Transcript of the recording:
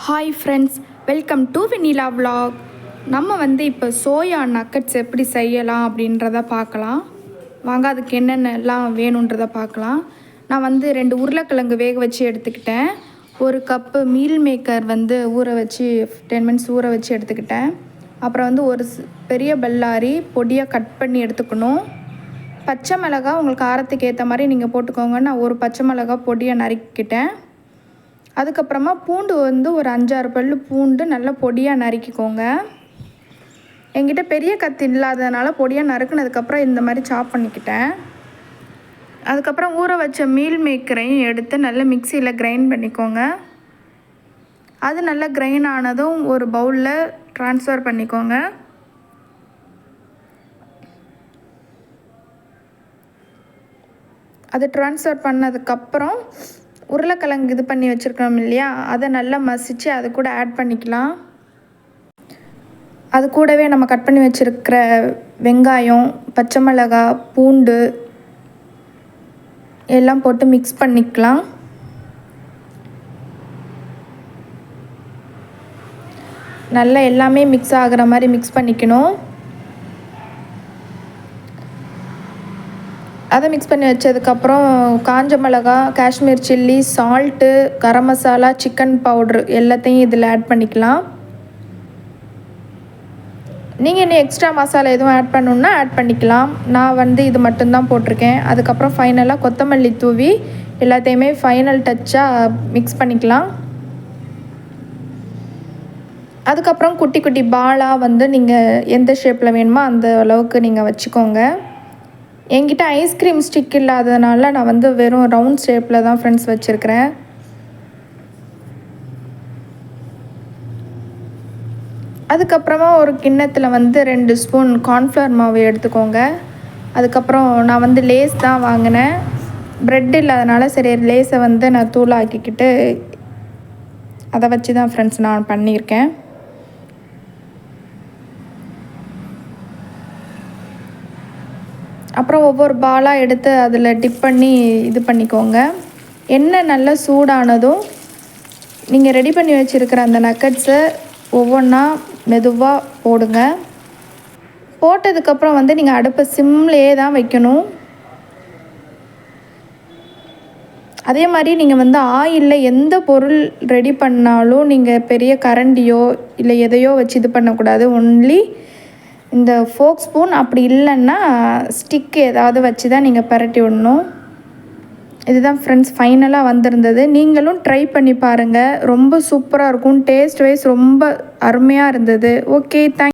Hi friends, welcome to Vennila vlog. நம்ம இப்போ soya nuggets எப்படி செய்யலாம் அப்படின்றத பார்க்கலாம். வாங்க, அதுக்கு என்னென்னலாம் வேணுன்றதை பார்க்கலாம். நான் 2 உருளைக்கிழங்கு வேக வச்சு எடுத்துக்கிட்டேன். 1 கப்பு மீல் மேக்கர் ஊற வச்சு 10 மினிட்ஸ் ஊற வச்சு எடுத்துக்கிட்டேன். அப்புறம் ஒரு பெரிய பல்லாரி பொடியாக கட் பண்ணி எடுத்துக்கணும். பச்சை மிளகாய் உங்களுக்கு காரத்துக்கு ஏற்ற மாதிரி நீங்கள் போட்டுக்கோங்க. நான் 1 பச்சை மிளகாய் பொடியாக நறுக்கிக்கிட்டேன். அதுக்கப்புறமா பூண்டு ஒரு 5-6 பல் பூண்டு நல்லா பொடியாக நறுக்கிக்கோங்க. என்கிட்ட பெரிய கத்தி இல்லாததுனால பொடியாக நறுக்குனதுக்கப்புறம் இந்த மாதிரி சாப் பண்ணிக்கிட்டேன். அதுக்கப்புறம் ஊற வச்ச மீல் மேக்கரையும் எடுத்து நல்லா மிக்சியில் கிரைண்ட் பண்ணிக்கோங்க. அது நல்லா கிரைண்ட் ஆனதும் ஒரு பவுலில் ட்ரான்ஸ்ஃபர் பண்ணிக்கோங்க. அது ட்ரான்ஸ்ஃபர் பண்ணதுக்கப்புறம் உருளைக்கிழங்கு இது பண்ணி வச்சுருக்கோம் இல்லையா, அதை நல்லா மசித்து அது கூட ஆட் பண்ணிக்கலாம். அது கூடவே நம்ம கட் பண்ணி வச்சுருக்கிற வெங்காயம், பச்சை மிளகாய், பூண்டு எல்லாம் போட்டு மிக்ஸ் பண்ணிக்கலாம். நல்லா எல்லாமே மிக்ஸ் ஆகிற மாதிரி மிக்ஸ் பண்ணிக்கணும். அதை மிக்ஸ் பண்ணி வச்சதுக்கப்புறம் காஞ்ச மிளகா, Kashmir chilli, salt, garam masala, chicken powder எல்லாத்தையும் இதில் ஆட் பண்ணிக்கலாம். நீங்கள் இன்னும் எக்ஸ்ட்ரா மசாலா எதுவும் ஆட் பண்ணணுன்னா ஆட் பண்ணிக்கலாம். நான் இது மட்டும்தான் போட்டிருக்கேன். அதுக்கப்புறம் ஃபைனலாக கொத்தமல்லி தூவி எல்லாத்தையுமே ஃபைனல் டச்சாக மிக்ஸ் பண்ணிக்கலாம். அதுக்கப்புறம் குட்டி குட்டி பாலாக நீங்கள் எந்த ஷேப்பில் வேணுமோ அந்த அளவுக்கு நீங்கள் வச்சுக்கோங்க. என்கிட்ட ஐஸ்கிரீம் ஸ்டிக் இல்லாததுனால நான் வெறும் ரவுண்ட் ஷேப்பில் தான் ஃப்ரெண்ட்ஸ் வச்சுருக்கிறேன். அதுக்கப்புறமா ஒரு கிண்ணத்தில் 2 ஸ்பூன் கார்ன்ஃப்ளவர் மாவு எடுத்துக்கோங்க. அதுக்கப்புறம் நான் லேஸ் தான் வாங்கினேன். ப்ரெட் இல்லாதனால சரி லேஸை நான் தூளாக்கிக்கிட்டு அதை வச்சு தான் ஃப்ரெண்ட்ஸ் நான் பண்ணியிருக்கேன். அப்புறம் ஒவ்வொரு பாலாக எடுத்து அதில் டிப் பண்ணி இது பண்ணிக்கோங்க. எண்ணெய் நல்லா சூடானதும் நீங்கள் ரெடி பண்ணி வச்சுருக்கிற அந்த நக்கட்ஸை ஒவ்வொன்றா மெதுவாக போடுங்க. போட்டதுக்கப்புறம் நீங்கள் அடுப்பை சிம்லேயே தான் வைக்கணும். அதே மாதிரி நீங்கள் ஆயிலில் எந்த பொருள் ரெடி பண்ணாலும் நீங்கள் பெரிய கரண்டியோ இல்லை எதையோ வச்சு இது பண்ணக்கூடாது. ஒன்லி இந்த ஃபோக் ஸ்பூன், அப்படி இல்லைன்னா ஸ்டிக் ஏதாவது வச்சு தான் நீங்கள் பரட்டி விடணும். இதுதான் ஃப்ரெண்ட்ஸ் ஃபைனலாக வந்திருந்தது. நீங்களும் ட்ரை பண்ணி பாருங்கள். ரொம்ப சூப்பராக இருக்கும். டேஸ்ட் வைஸ் ரொம்ப அருமையாக இருந்தது. Okay, thanks.